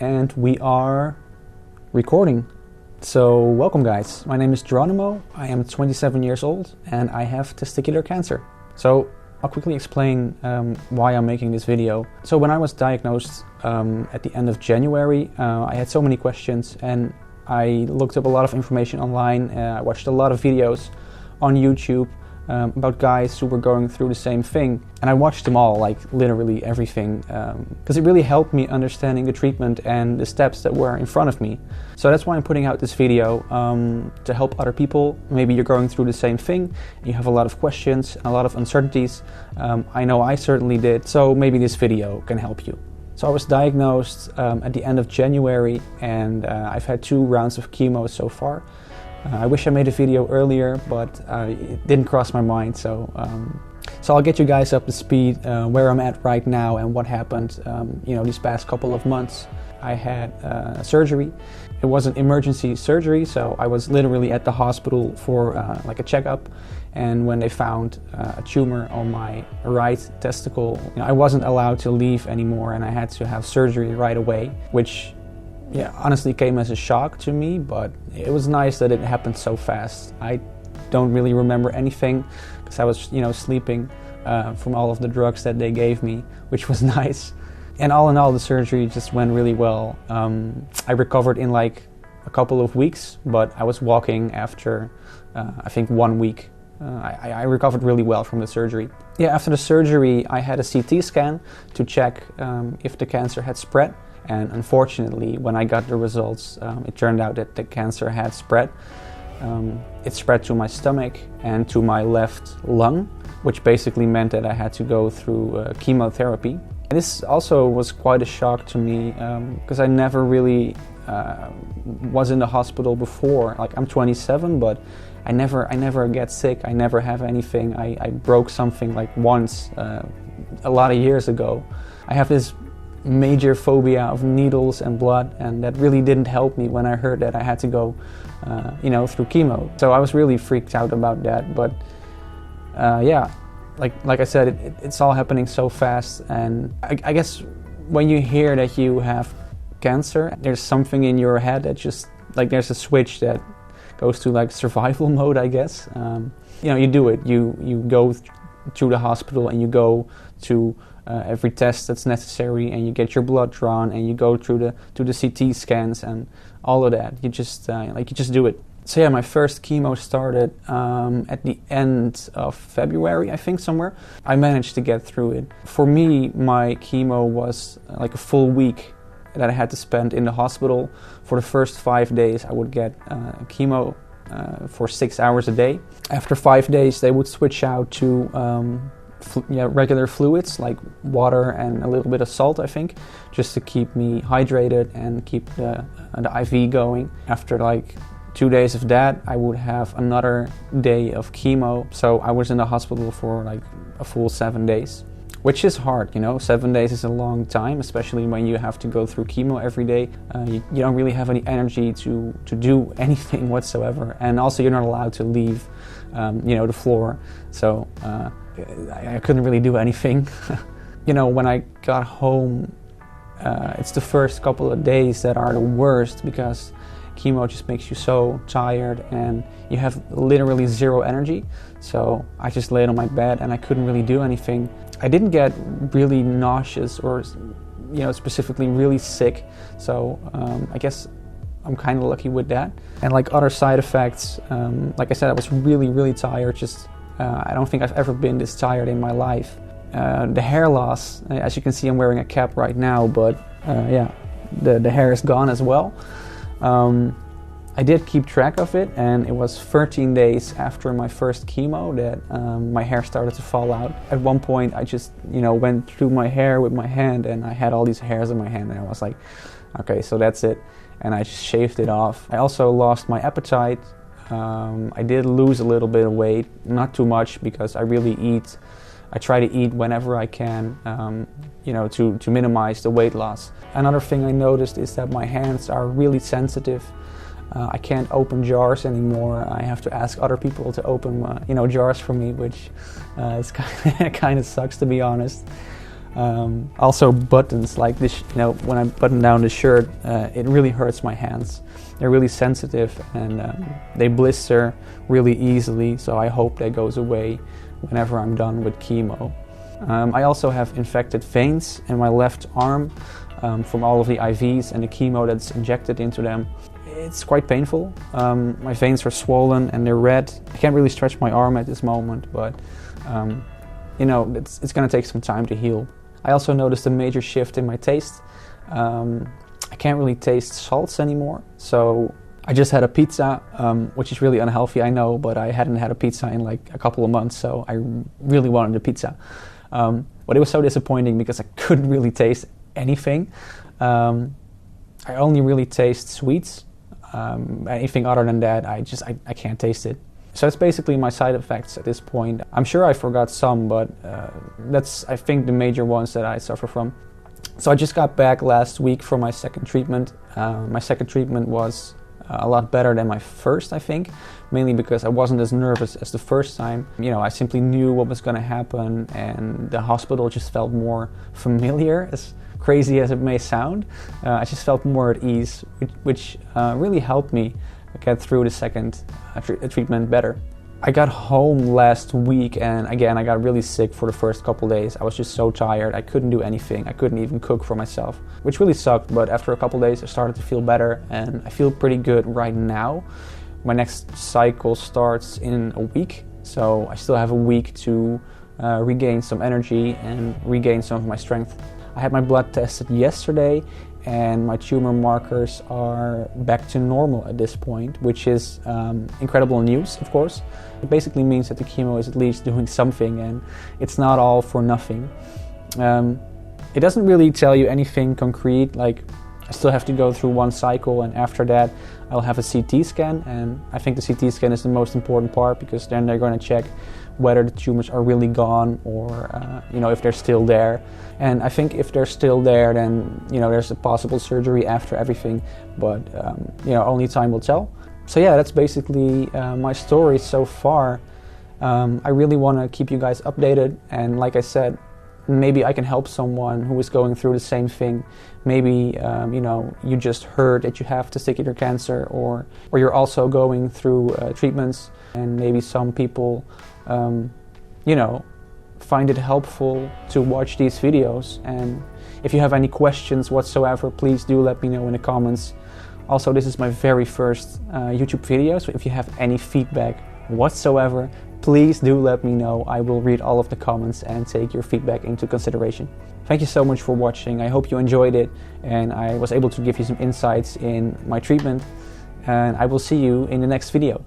and we are recording. So welcome guys, my name is Geronimo, I am 27 years old and I have testicular cancer. So I'll quickly explain why I'm making this video. So when I was diagnosed at the end of January, I had so many questions and I looked up a lot of information online. I watched a lot of videos on YouTube about guys who were going through the same thing, and I watched them all, like literally everything, because it really helped me understanding the treatment and the steps that were in front of me. So that's why I'm putting out this video, to help other people. Maybe you're going through the same thing, you have a lot of questions, a lot of uncertainties. I know I certainly did, so maybe this video can help you. So I was diagnosed at the end of January, and I've had 2 rounds of chemo so far. I wish I made a video earlier, but it didn't cross my mind, so I'll get you guys up to speed where I'm at right now and what happened these past couple of months. I had surgery. It was an emergency surgery, so I was literally at the hospital for like a checkup, and when they found a tumor on my right testicle, I wasn't allowed to leave anymore and I had to have surgery right away, which honestly came as a shock to me, but it was nice that it happened so fast. I don't really remember anything because I was, sleeping from all of the drugs that they gave me, which was nice. And all in all, the surgery just went really well. I recovered in like a couple of weeks, but I was walking after, I think 1 week. I recovered really well from the surgery. After the surgery, I had a CT scan to check if the cancer had spread. And unfortunately, when I got the results, it turned out that the cancer had spread. It spread to my stomach and to my left lung, which basically meant that I had to go through chemotherapy. And this also was quite a shock to me because I never really was in the hospital before. Like, I'm 27, but I never get sick. I never have anything. I broke something like once a lot of years ago. I have this major phobia of needles and blood, and that really didn't help me when I heard that I had to go through chemo. So I was really freaked out about that, but like I said, it's all happening so fast. And I guess when you hear that you have cancer, there's something in your head that just, like, there's a switch that goes to like survival mode, I guess. You do it, you go to the hospital and you go to every test that's necessary, and you get your blood drawn, and you go to the CT scans and all of that. You just do it. So my first chemo started at the end of February, I think, somewhere. I managed to get through it. For me, my chemo was like a full week that I had to spend in the hospital. For the first 5 days, I would get chemo for 6 hours a day. After 5 days, they would switch out to regular fluids like water and a little bit of salt, I think, just to keep me hydrated and keep the IV going. After like 2 days of that, I would have another day of chemo. So I was in the hospital for like a full 7 days, which is hard, 7 days is a long time, especially when you have to go through chemo every day. You don't really have any energy to do anything whatsoever, and also you're not allowed to leave the floor. So I couldn't really do anything. When I got home, it's the first couple of days that are the worst, because chemo just makes you so tired and you have literally zero energy. So I just laid on my bed and I couldn't really do anything. I didn't get really nauseous or specifically really sick, so I guess I'm kind of lucky with that. And like other side effects, like I said, I was really tired. I don't think I've ever been this tired in my life. The hair loss, as you can see, I'm wearing a cap right now, but the hair is gone as well. I did keep track of it, and it was 13 days after my first chemo that my hair started to fall out. At one point, I just went through my hair with my hand, and I had all these hairs in my hand, and I was like, okay, so that's it. And I just shaved it off. I also lost my appetite. I did lose a little bit of weight, not too much, because I really eat. I try to eat whenever I can, to minimize the weight loss. Another thing I noticed is that my hands are really sensitive. I can't open jars anymore. I have to ask other people to open, jars for me, which is kind of sucks, to be honest. Also buttons like this, when I button down the shirt, it really hurts my hands. They're really sensitive and they blister really easily, so I hope that goes away whenever I'm done with chemo. I also have infected veins in my left arm from all of the IVs and the chemo that's injected into them. It's quite painful. My veins are swollen and they're red. I can't really stretch my arm at this moment, but it's going to take some time to heal. I also noticed a major shift in my taste. I can't really taste salts anymore, so I just had a pizza, which is really unhealthy, I know, but I hadn't had a pizza in like a couple of months, so I really wanted a pizza. But it was so disappointing because I couldn't really taste anything. I only really taste sweets. Anything other than that, I can't taste it. So it's basically my side effects at this point. I'm sure I forgot some, but that's, I think, the major ones that I suffer from. So I just got back last week from my second treatment. My second treatment was a lot better than my first, I think, mainly because I wasn't as nervous as the first time. I simply knew what was going to happen, and the hospital just felt more familiar, as crazy as it may sound. I just felt more at ease, which really helped me get through the second treatment better. I got home last week and again I got really sick for the first couple days. I was just so tired, I couldn't do anything, I couldn't even cook for myself, which really sucked, but after a couple days I started to feel better and I feel pretty good right now. My next cycle starts in a week, so I still have a week to regain some energy and regain some of my strength. I had my blood tested yesterday and my tumor markers are back to normal at this point, which is incredible news, of course. It basically means that the chemo is at least doing something and it's not all for nothing. It doesn't really tell you anything concrete, like I still have to go through one cycle and after that I'll have a CT scan, and I think the CT scan is the most important part because then they're going to check whether the tumors are really gone or if they're still there. And I think if they're still there, then there's a possible surgery after everything, but only time will tell. So yeah, that's basically my story so far. I really want to keep you guys updated, and like I said, maybe I can help someone who is going through the same thing. Maybe you just heard that you have testicular cancer, or you're also going through treatments, and maybe some people find it helpful to watch these videos. And if you have any questions whatsoever, please do let me know in the comments. Also, this is my very first YouTube video, so if you have any feedback whatsoever, please do let me know. I will read all of the comments and take your feedback into consideration. Thank you so much for watching. I hope you enjoyed it and I was able to give you some insights in my treatment, and I will see you in the next video.